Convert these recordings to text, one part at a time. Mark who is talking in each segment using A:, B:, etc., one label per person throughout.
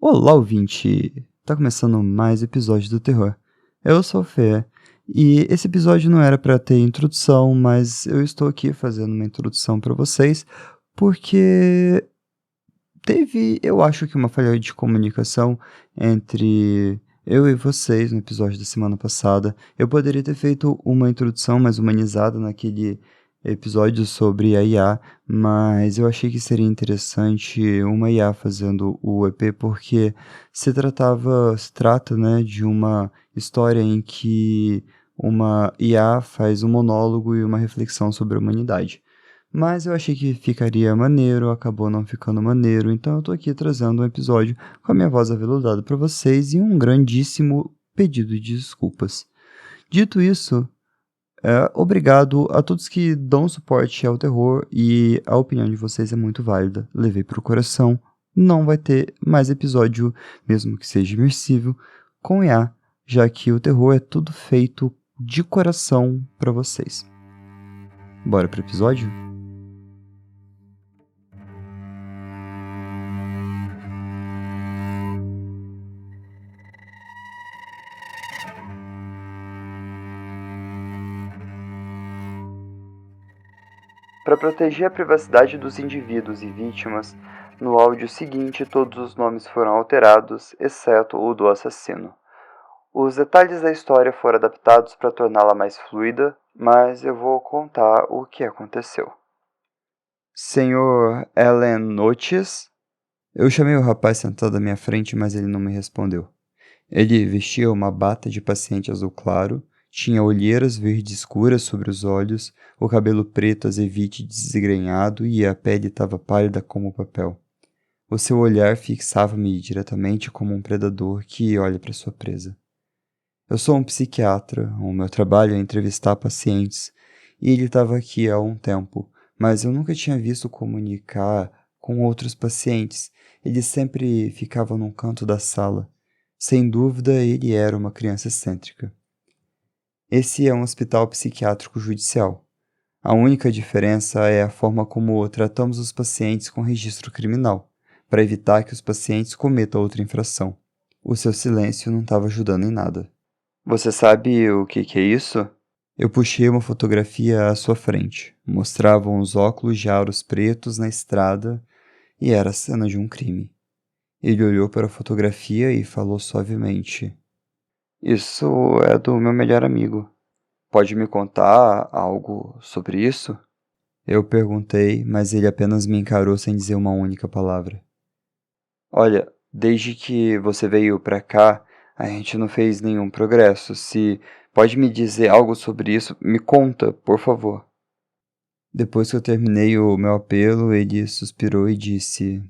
A: Olá, ouvinte! Tá começando mais episódio do Terror. Eu sou o Fê, e esse episódio não era pra ter introdução, mas eu estou aqui fazendo uma introdução pra vocês, porque teve, eu acho que uma falha de comunicação entre eu e vocês no episódio da semana passada. Eu poderia ter feito uma introdução mais humanizada naquele episódio sobre a IA, mas eu achei que seria interessante uma IA fazendo o EP, porque se trata, né, de uma história em que uma IA faz um monólogo e uma reflexão sobre a humanidade. Mas eu achei que ficaria maneiro, acabou não ficando maneiro, então eu tô aqui trazendo um episódio com a minha voz aveludada pra vocês e um grandíssimo pedido de desculpas. Dito isso, obrigado a todos que dão suporte ao terror e a opinião de vocês é muito válida. Levei pro coração, não vai ter mais episódio, mesmo que seja imersível, com IA, já que o terror é tudo feito de coração pra vocês. Bora pro episódio? Para proteger a privacidade dos indivíduos e vítimas, no áudio seguinte todos os nomes foram alterados, exceto o do assassino. Os detalhes da história foram adaptados para torná-la mais fluida, mas eu vou contar o que aconteceu. Senhor Ellen Noches? Eu chamei o rapaz sentado à minha frente, mas ele não me respondeu. Ele vestia uma bata de paciente azul claro, tinha olheiras verde escuras sobre os olhos, o cabelo preto azevite desgrenhado e a pele estava pálida como papel. O seu olhar fixava-me diretamente como um predador que olha para sua presa. Eu sou um psiquiatra, o meu trabalho é entrevistar pacientes, e ele estava aqui há um tempo, mas eu nunca tinha visto comunicar com outros pacientes. Ele sempre ficava num canto da sala. Sem dúvida, ele era uma criança excêntrica. Esse é um hospital psiquiátrico judicial. A única diferença é a forma como tratamos os pacientes com registro criminal, para evitar que os pacientes cometam outra infração. O seu silêncio não estava ajudando em nada. Você sabe o que é isso? Eu puxei uma fotografia à sua frente. Mostravam os óculos de aros pretos na estrada e era a cena de um crime. Ele olhou para a fotografia e falou suavemente. Isso é do meu melhor amigo. Pode me contar algo sobre isso? Eu perguntei, mas ele apenas me encarou sem dizer uma única palavra. Olha, desde que você veio pra cá, a gente não fez nenhum progresso. Se pode me dizer algo sobre isso, me conta, por favor. Depois que eu terminei o meu apelo, ele suspirou e disse...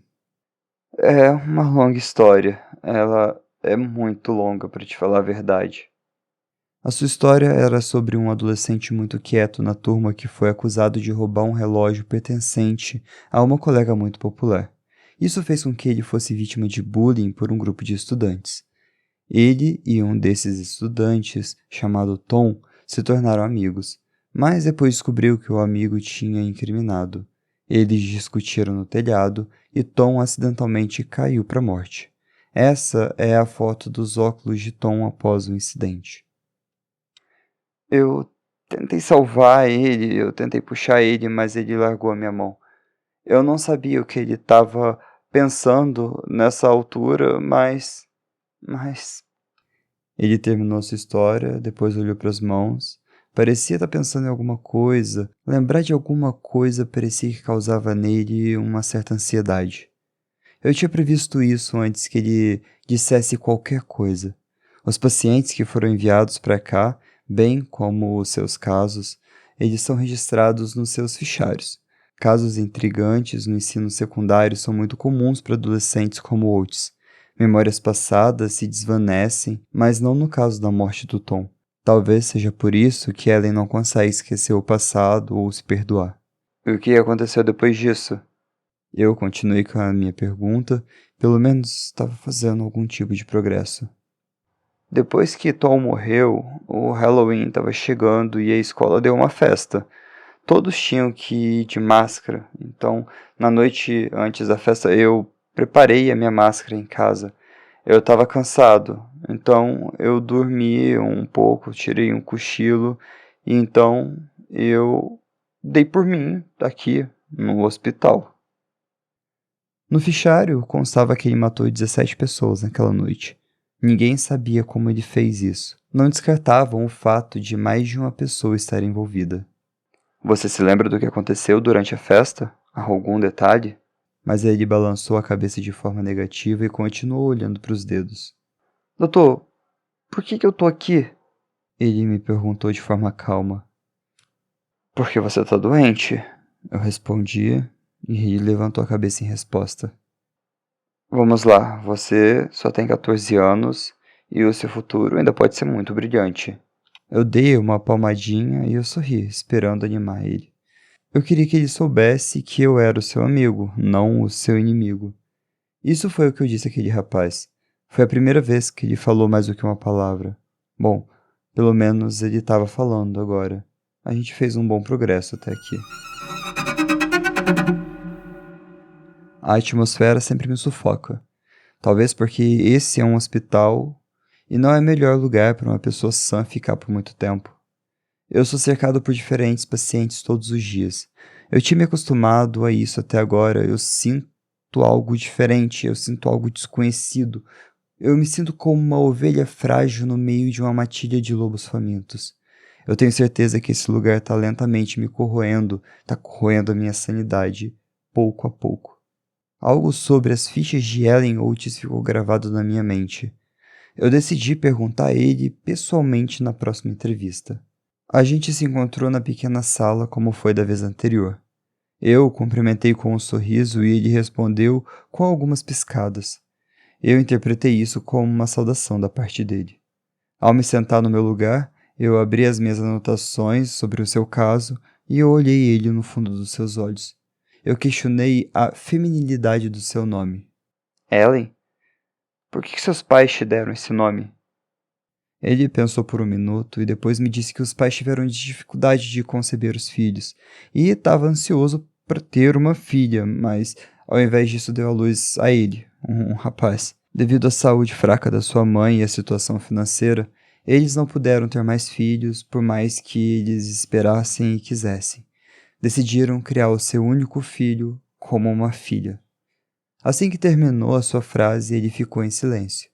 A: É uma longa história. Ela é muito longa, para te falar a verdade. A sua história era sobre um adolescente muito quieto na turma que foi acusado de roubar um relógio pertencente a uma colega muito popular. Isso fez com que ele fosse vítima de bullying por um grupo de estudantes. Ele e um desses estudantes, chamado Tom, se tornaram amigos, mas depois descobriu que o amigo tinha incriminado. Eles discutiram no telhado e Tom acidentalmente caiu para a morte. Essa é a foto dos óculos de Tom após o incidente. Eu tentei salvar ele, eu tentei puxar ele, mas ele largou a minha mão. Eu não sabia o que ele estava pensando nessa altura, mas... Ele terminou sua história, depois olhou para as mãos. Parecia estar pensando em alguma coisa. Lembrar de alguma coisa parecia que causava nele uma certa ansiedade. Eu tinha previsto isso antes que ele dissesse qualquer coisa. Os pacientes que foram enviados para cá, bem como os seus casos, eles são registrados nos seus fichários. Casos intrigantes no ensino secundário são muito comuns para adolescentes como Oates. Memórias passadas se desvanecem, mas não no caso da morte do Tom. Talvez seja por isso que Ellen não consegue esquecer o passado ou se perdoar. E o que aconteceu depois disso? Eu continuei com a minha pergunta, pelo menos estava fazendo algum tipo de progresso. Depois que Tom morreu, o Halloween estava chegando e a escola deu uma festa. Todos tinham que ir de máscara, então na noite antes da festa eu preparei a minha máscara em casa. Eu estava cansado, então eu dormi um pouco, tirei um cochilo, e então eu dei por mim aqui no hospital. No fichário constava que ele matou 17 pessoas naquela noite. Ninguém sabia como ele fez isso. Não descartavam o fato de mais de uma pessoa estar envolvida. Você se lembra do que aconteceu durante a festa? Algum detalhe? Mas ele balançou a cabeça de forma negativa e continuou olhando para os dedos. Doutor, por que eu tô aqui? Ele me perguntou de forma calma. Porque você tá doente? Eu respondi e ele levantou a cabeça em resposta. Vamos lá, você só tem 14 anos e o seu futuro ainda pode ser muito brilhante. Eu dei uma palmadinha e eu sorri, esperando animar ele. Eu queria que ele soubesse que eu era o seu amigo, não o seu inimigo. Isso foi o que eu disse àquele rapaz. Foi a primeira vez que ele falou mais do que uma palavra. Bom, pelo menos ele estava falando agora. A gente fez um bom progresso até aqui. A atmosfera sempre me sufoca. Talvez porque esse é um hospital e não é o melhor lugar para uma pessoa sã ficar por muito tempo. Eu sou cercado por diferentes pacientes todos os dias. Eu tinha me acostumado a isso até agora. Eu sinto algo diferente, eu sinto algo desconhecido. Eu me sinto como uma ovelha frágil no meio de uma matilha de lobos famintos. Eu tenho certeza que esse lugar está lentamente me corroendo, está corroendo a minha sanidade, pouco a pouco. Algo sobre as fichas de Ellen Oates ficou gravado na minha mente. Eu decidi perguntar a ele pessoalmente na próxima entrevista. A gente se encontrou na pequena sala como foi da vez anterior. Eu cumprimentei com um sorriso e ele respondeu com algumas piscadas. Eu interpretei isso como uma saudação da parte dele. Ao me sentar no meu lugar, eu abri as minhas anotações sobre o seu caso e eu olhei ele no fundo dos seus olhos. Eu questionei a feminilidade do seu nome. Ellen? Por que seus pais te deram esse nome? Ele pensou por um minuto e depois me disse que os pais tiveram dificuldade de conceber os filhos e estava ansioso para ter uma filha, mas ao invés disso deu à luz a ele, um rapaz. Devido à saúde fraca da sua mãe e à situação financeira, eles não puderam ter mais filhos por mais que eles esperassem e quisessem. Decidiram criar o seu único filho como uma filha. Assim que terminou a sua frase, ele ficou em silêncio.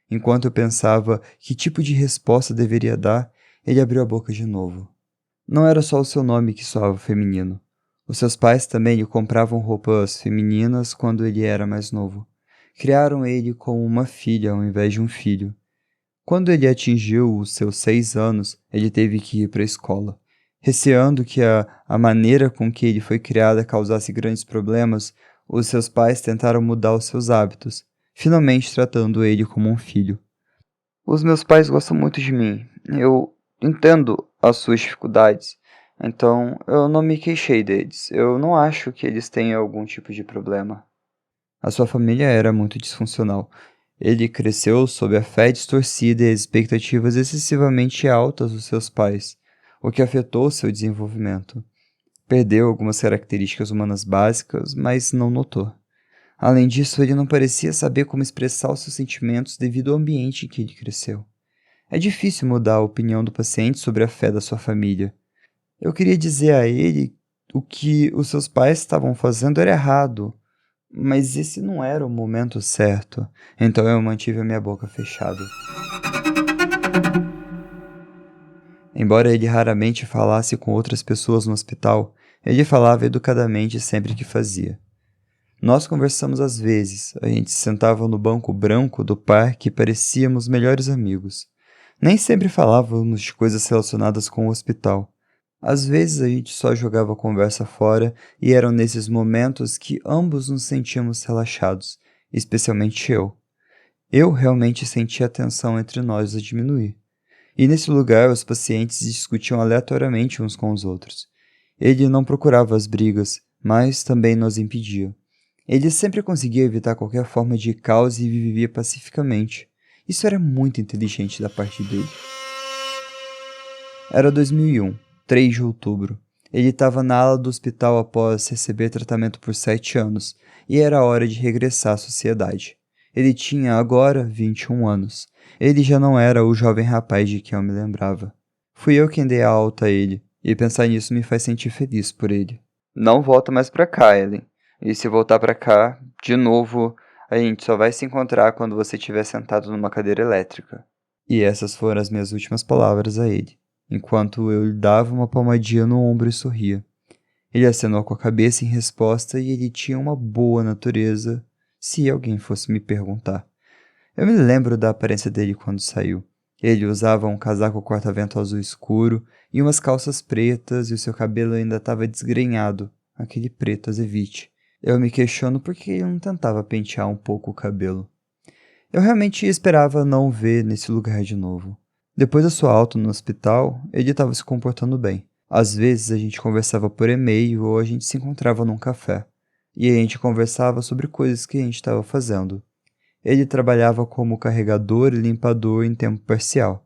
A: Enquanto eu pensava que tipo de resposta deveria dar, ele abriu a boca de novo. Não era só o seu nome que soava feminino. Os seus pais também lhe compravam roupas femininas quando ele era mais novo. Criaram ele como uma filha ao invés de um filho. Quando ele atingiu os seus 6 anos, ele teve que ir para a escola. Receando que a maneira com que ele foi criado causasse grandes problemas, os seus pais tentaram mudar os seus hábitos, finalmente tratando ele como um filho. Os meus pais gostam muito de mim. Eu entendo as suas dificuldades, então eu não me queixei deles. Eu não acho que eles tenham algum tipo de problema. A sua família era muito disfuncional. Ele cresceu sob a fé distorcida e as expectativas excessivamente altas dos seus pais, o que afetou seu desenvolvimento. Perdeu algumas características humanas básicas, mas não notou. Além disso, ele não parecia saber como expressar os seus sentimentos devido ao ambiente em que ele cresceu. É difícil mudar a opinião do paciente sobre a fé da sua família. Eu queria dizer a ele o que os seus pais estavam fazendo era errado, mas esse não era o momento certo, então eu mantive a minha boca fechada. Embora ele raramente falasse com outras pessoas no hospital, ele falava educadamente sempre que fazia. Nós conversamos às vezes, a gente se sentava no banco branco do parque e parecíamos melhores amigos. Nem sempre falávamos de coisas relacionadas com o hospital. Às vezes a gente só jogava a conversa fora e eram nesses momentos que ambos nos sentíamos relaxados, especialmente eu. Eu realmente senti a tensão entre nós a diminuir. E nesse lugar os pacientes discutiam aleatoriamente uns com os outros. Ele não procurava as brigas, mas também nos impedia. Ele sempre conseguia evitar qualquer forma de caos e vivia pacificamente. Isso era muito inteligente da parte dele. Era 2001, 3 de outubro. Ele estava na ala do hospital após receber tratamento por 7 anos, e era hora de regressar à sociedade. Ele tinha agora 21 anos. Ele já não era o jovem rapaz de quem eu me lembrava. Fui eu quem dei a alta a ele, e pensar nisso me faz sentir feliz por ele. Não volta mais pra cá, Ellen. E se voltar pra cá, de novo, a gente só vai se encontrar quando você estiver sentado numa cadeira elétrica. E essas foram as minhas últimas palavras a ele, enquanto eu lhe dava uma palmadinha no ombro e sorria. Ele acenou com a cabeça em resposta e ele tinha uma boa natureza, se alguém fosse me perguntar. Eu me lembro da aparência dele quando saiu. Ele usava um casaco corta-vento azul escuro e umas calças pretas e o seu cabelo ainda estava desgrenhado, aquele preto azevite. Eu me questiono por que ele não tentava pentear um pouco o cabelo. Eu realmente esperava não o ver nesse lugar de novo. Depois da sua alta no hospital, ele estava se comportando bem. Às vezes a gente conversava por e-mail ou a gente se encontrava num café. E a gente conversava sobre coisas que a gente estava fazendo. Ele trabalhava como carregador e limpador em tempo parcial.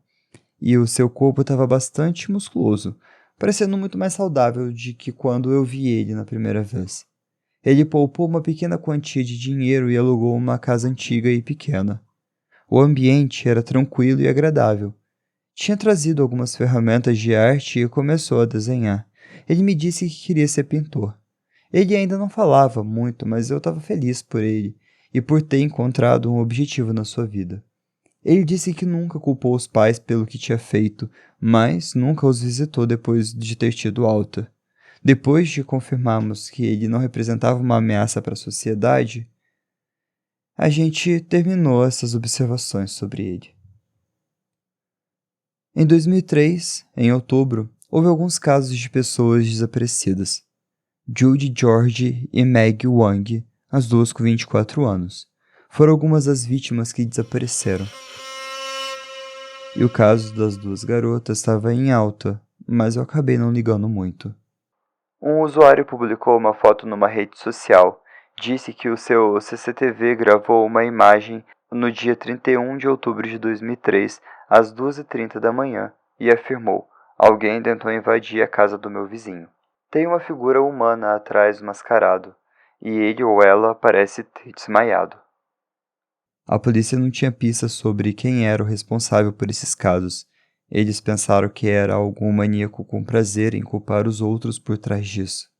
A: E o seu corpo estava bastante musculoso, parecendo muito mais saudável de que quando eu vi ele na primeira vez. Ele poupou uma pequena quantia de dinheiro e alugou uma casa antiga e pequena. O ambiente era tranquilo e agradável. Tinha trazido algumas ferramentas de arte e começou a desenhar. Ele me disse que queria ser pintor. Ele ainda não falava muito, mas eu estava feliz por ele e por ter encontrado um objetivo na sua vida. Ele disse que nunca culpou os pais pelo que tinha feito, mas nunca os visitou depois de ter tido alta. Depois de confirmarmos que ele não representava uma ameaça para a sociedade, a gente terminou essas observações sobre ele. Em 2003, em outubro, houve alguns casos de pessoas desaparecidas. Judy George e Meg Wang, as duas com 24 anos, foram algumas das vítimas que desapareceram. E o caso das duas garotas estava em alta, mas eu acabei não ligando muito. Um usuário publicou uma foto numa rede social. Disse que o seu CCTV gravou uma imagem no dia 31 de outubro de 2003, às 2h30 da manhã, e afirmou: alguém tentou invadir a casa do meu vizinho. Tem uma figura humana atrás mascarado, e ele ou ela parece ter desmaiado. A polícia não tinha pistas sobre quem era o responsável por esses casos. Eles pensaram que era algum maníaco com prazer em culpar os outros por trás disso.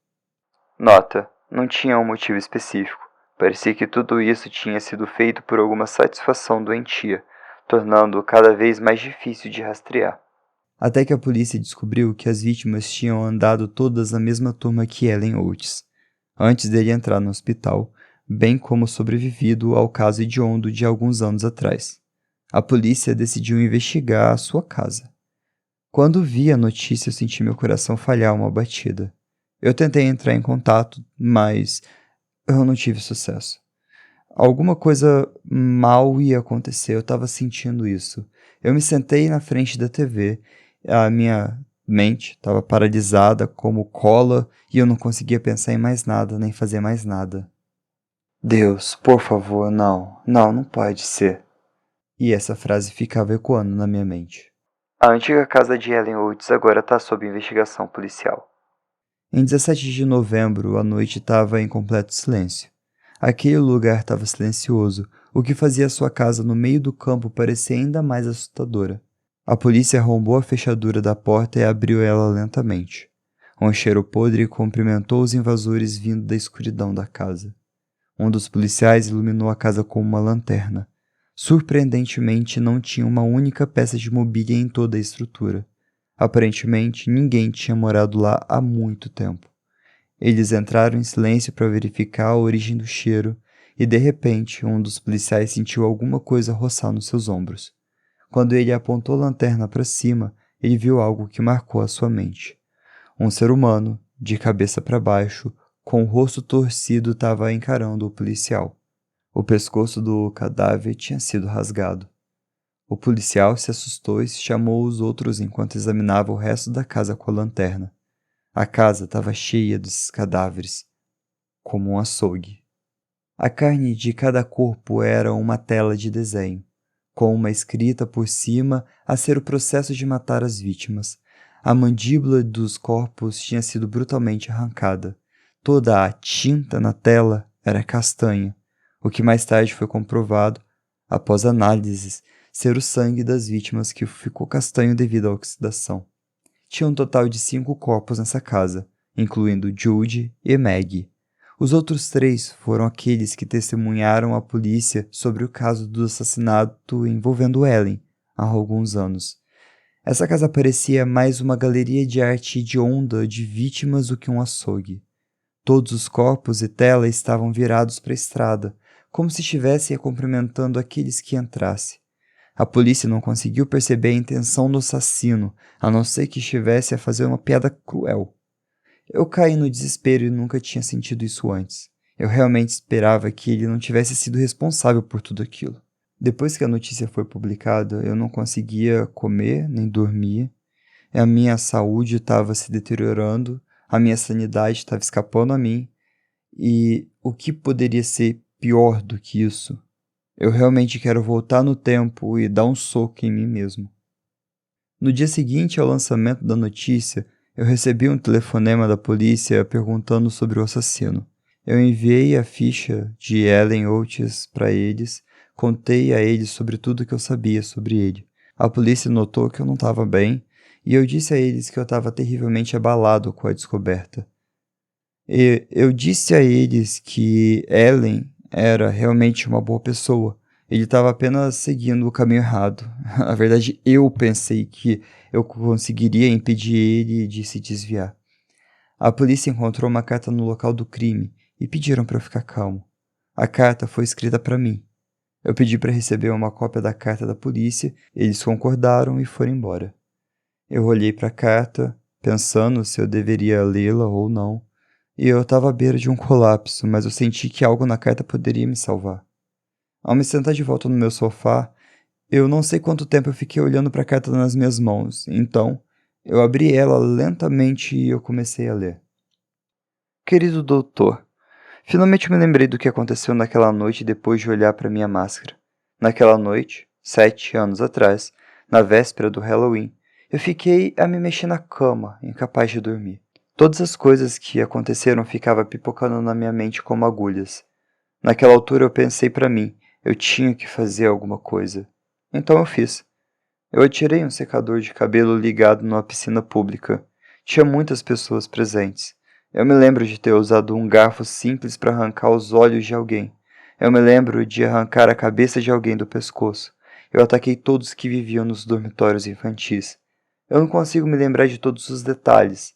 A: Nota: não tinha um motivo específico. Parecia que tudo isso tinha sido feito por alguma satisfação doentia, tornando-o cada vez mais difícil de rastrear. Até que a polícia descobriu que as vítimas tinham andado todas na mesma turma que Ellen Oates, antes dele entrar no hospital, bem como sobrevivido ao caso hediondo de alguns anos atrás. A polícia decidiu investigar a sua casa. Quando vi a notícia, eu senti meu coração falhar uma batida. Eu tentei entrar em contato, mas eu não tive sucesso. Alguma coisa mal ia acontecer, eu estava sentindo isso. Eu me sentei na frente da TV, a minha mente estava paralisada como cola e eu não conseguia pensar em mais nada, nem fazer mais nada. Deus, por favor, não pode ser. E essa frase ficava ecoando na minha mente. A antiga casa de Ellen Woods agora está sob investigação policial. Em 17 de novembro, a noite estava em completo silêncio. Aquele lugar estava silencioso, o que fazia sua casa no meio do campo parecer ainda mais assustadora. A polícia arrombou a fechadura da porta e abriu ela lentamente. Um cheiro podre cumprimentou os invasores vindo da escuridão da casa. Um dos policiais iluminou a casa com uma lanterna. Surpreendentemente, não tinha uma única peça de mobília em toda a estrutura. Aparentemente, ninguém tinha morado lá há muito tempo. Eles entraram em silêncio para verificar a origem do cheiro e, de repente, um dos policiais sentiu alguma coisa roçar nos seus ombros. Quando ele apontou a lanterna para cima, ele viu algo que marcou a sua mente. Um ser humano, de cabeça para baixo, com o rosto torcido, estava encarando o policial. O pescoço do cadáver tinha sido rasgado. O policial se assustou e chamou os outros enquanto examinava o resto da casa com a lanterna. A casa estava cheia desses cadáveres, como um açougue. A carne de cada corpo era uma tela de desenho, com uma escrita por cima a ser o processo de matar as vítimas. A mandíbula dos corpos tinha sido brutalmente arrancada. Toda a tinta na tela era castanha. o que mais tarde foi comprovado, após análises, ser o sangue das vítimas que ficou castanho devido à oxidação. Tinha um total de 5 corpos nessa casa, incluindo Judy e Maggie. Os outros 3 foram aqueles que testemunharam à polícia sobre o caso do assassinato envolvendo Ellen, há alguns anos. Essa casa parecia mais uma galeria de arte hedionda de vítimas do que um açougue. Todos os corpos e tela estavam virados para a estrada, como se estivessem cumprimentando aqueles que entrassem. A polícia não conseguiu perceber a intenção do assassino, a não ser que estivesse a fazer uma piada cruel. Eu caí no desespero e nunca tinha sentido isso antes. Eu realmente esperava que ele não tivesse sido responsável por tudo aquilo. Depois que a notícia foi publicada, eu não conseguia comer nem dormir. A minha saúde estava se deteriorando, a minha sanidade estava escapando a mim. E o que poderia ser pior do que isso? Eu realmente quero voltar no tempo e dar um soco em mim mesmo. No dia seguinte ao lançamento da notícia, eu recebi um telefonema da polícia perguntando sobre o assassino. Eu enviei a ficha de Ellen Oates para eles, contei a eles sobre tudo que eu sabia sobre ele. A polícia notou que eu não estava bem e eu disse a eles que eu estava terrivelmente abalado com a descoberta. E eu disse a eles que Ellen era realmente uma boa pessoa. Ele estava apenas seguindo o caminho errado. Na verdade, eu pensei que eu conseguiria impedir ele de se desviar. A polícia encontrou uma carta no local do crime e pediram para eu ficar calmo. A carta foi escrita para mim. Eu pedi para receber uma cópia da carta da polícia, eles concordaram e foram embora. Eu olhei para a carta, pensando se eu deveria lê-la ou não, e eu estava à beira de um colapso, mas eu senti que algo na carta poderia me salvar. Ao me sentar de volta no meu sofá, eu não sei quanto tempo eu fiquei olhando para a carta nas minhas mãos, então eu abri ela lentamente e eu comecei a ler. Querido doutor, finalmente me lembrei do que aconteceu naquela noite depois de olhar para minha máscara. Naquela noite, 7 anos atrás, na véspera do Halloween, eu fiquei a me mexer na cama, incapaz de dormir. Todas as coisas que aconteceram ficavam pipocando na minha mente como agulhas. Naquela altura eu pensei para mim, eu tinha que fazer alguma coisa. Então eu fiz. Eu atirei um secador de cabelo ligado numa piscina pública. Tinha muitas pessoas presentes. Eu me lembro de ter usado um garfo simples para arrancar os olhos de alguém. Eu me lembro de arrancar a cabeça de alguém do pescoço. Eu ataquei todos que viviam nos dormitórios infantis. Eu não consigo me lembrar de todos os detalhes.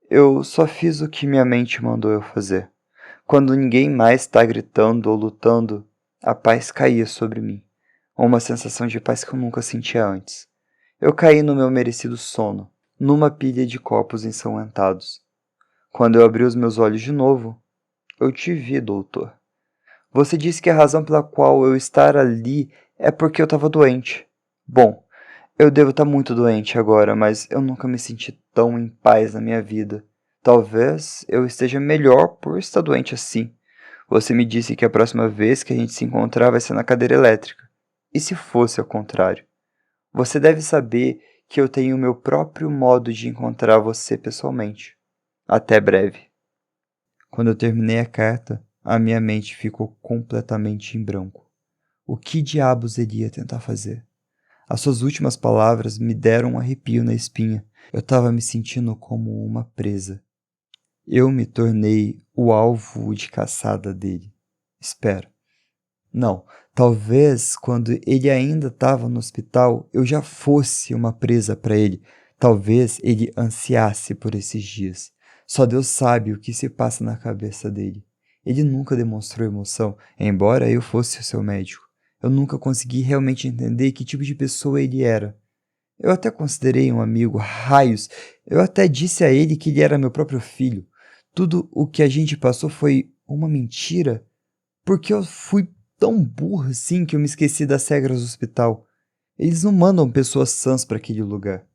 A: Eu só fiz o que minha mente mandou eu fazer. Quando ninguém mais está gritando ou lutando, a paz caía sobre mim. Uma sensação de paz que eu nunca sentia antes. Eu caí no meu merecido sono, numa pilha de copos ensanguentados. Quando eu abri os meus olhos de novo, eu te vi, doutor. Você disse que a razão pela qual eu estar ali é porque eu estava doente. Bom, eu devo estar muito doente agora, mas eu nunca me senti tão em paz na minha vida. Talvez eu esteja melhor por estar doente assim. Você me disse que a próxima vez que a gente se encontrar vai ser na cadeira elétrica. E se fosse ao contrário? Você deve saber que eu tenho o meu próprio modo de encontrar você pessoalmente. Até breve. Quando eu terminei a carta, a minha mente ficou completamente em branco. O que diabos ele ia tentar fazer? As suas últimas palavras me deram um arrepio na espinha. Eu estava me sentindo como uma presa. Eu me tornei o alvo de caçada dele. Espera. Não, talvez quando ele ainda estava no hospital, eu já fosse uma presa para ele. Talvez ele ansiasse por esses dias. Só Deus sabe o que se passa na cabeça dele. Ele nunca demonstrou emoção, embora eu fosse o seu médico. Eu nunca consegui realmente entender que tipo de pessoa ele era. Eu até considerei um amigo, raios. Eu até disse a ele que ele era meu próprio filho. Tudo o que a gente passou foi uma mentira? Porque eu fui tão burro assim que eu me esqueci das regras do hospital. Eles não mandam pessoas sãs para aquele lugar.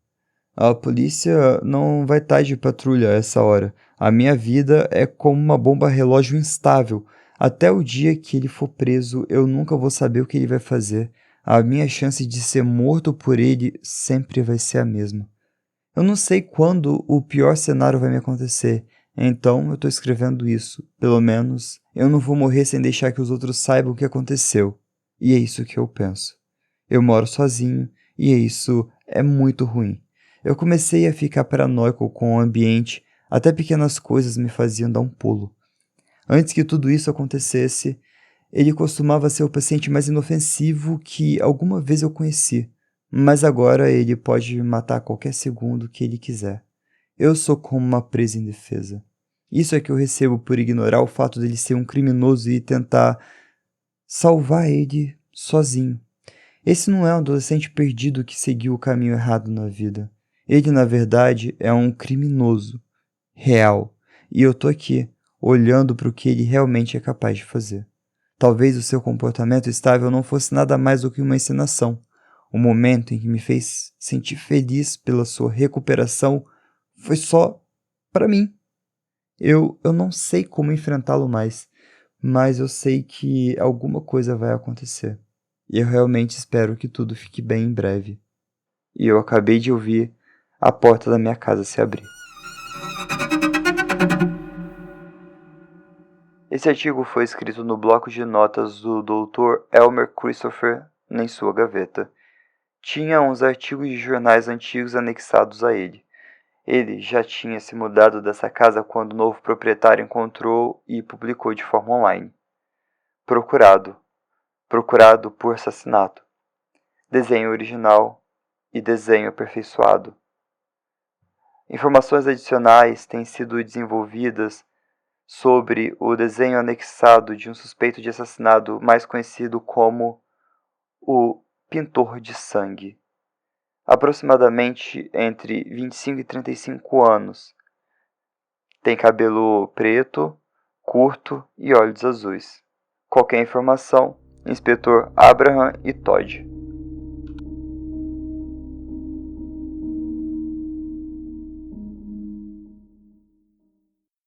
A: A polícia não vai estar de patrulha a essa hora. A minha vida é como uma bomba relógio instável. Até o dia que ele for preso, eu nunca vou saber o que ele vai fazer. A minha chance de ser morto por ele sempre vai ser a mesma. Eu não sei quando o pior cenário vai me acontecer. Então eu tô escrevendo isso. Pelo menos eu não vou morrer sem deixar que os outros saibam o que aconteceu. E é isso que eu penso. Eu moro sozinho e isso é muito ruim. Eu comecei a ficar paranoico com o ambiente, até pequenas coisas me faziam dar um pulo. Antes que tudo isso acontecesse, ele costumava ser o paciente mais inofensivo que alguma vez eu conheci, mas agora ele pode me matar a qualquer segundo que ele quiser. Eu sou como uma presa indefesa. Isso é que eu recebo por ignorar o fato dele ser um criminoso e tentar salvar ele sozinho. Esse não é um adolescente perdido que seguiu o caminho errado na vida. Ele, na verdade, é um criminoso real. E eu tô aqui, olhando para o que ele realmente é capaz de fazer. Talvez o seu comportamento estável não fosse nada mais do que uma encenação. O momento em que me fez sentir feliz pela sua recuperação foi só para mim. Eu não sei como enfrentá-lo mais, mas eu sei que alguma coisa vai acontecer. E eu realmente espero que tudo fique bem em breve. E eu acabei de ouvir a porta da minha casa se abrir. Esse artigo foi escrito no bloco de notas do Dr. Elmer Christopher em sua gaveta. Tinha uns artigos de jornais antigos anexados a ele. Ele já tinha se mudado dessa casa quando o novo proprietário encontrou e publicou de forma online. Procurado. Procurado por assassinato. Desenho original e desenho aperfeiçoado. Informações adicionais têm sido desenvolvidas sobre o desenho anexado de um suspeito de assassinato mais conhecido como o Pintor de Sangue. Aproximadamente entre 25 e 35 anos. Tem cabelo preto, curto e olhos azuis. Qualquer informação, Inspetor Abraham e Todd.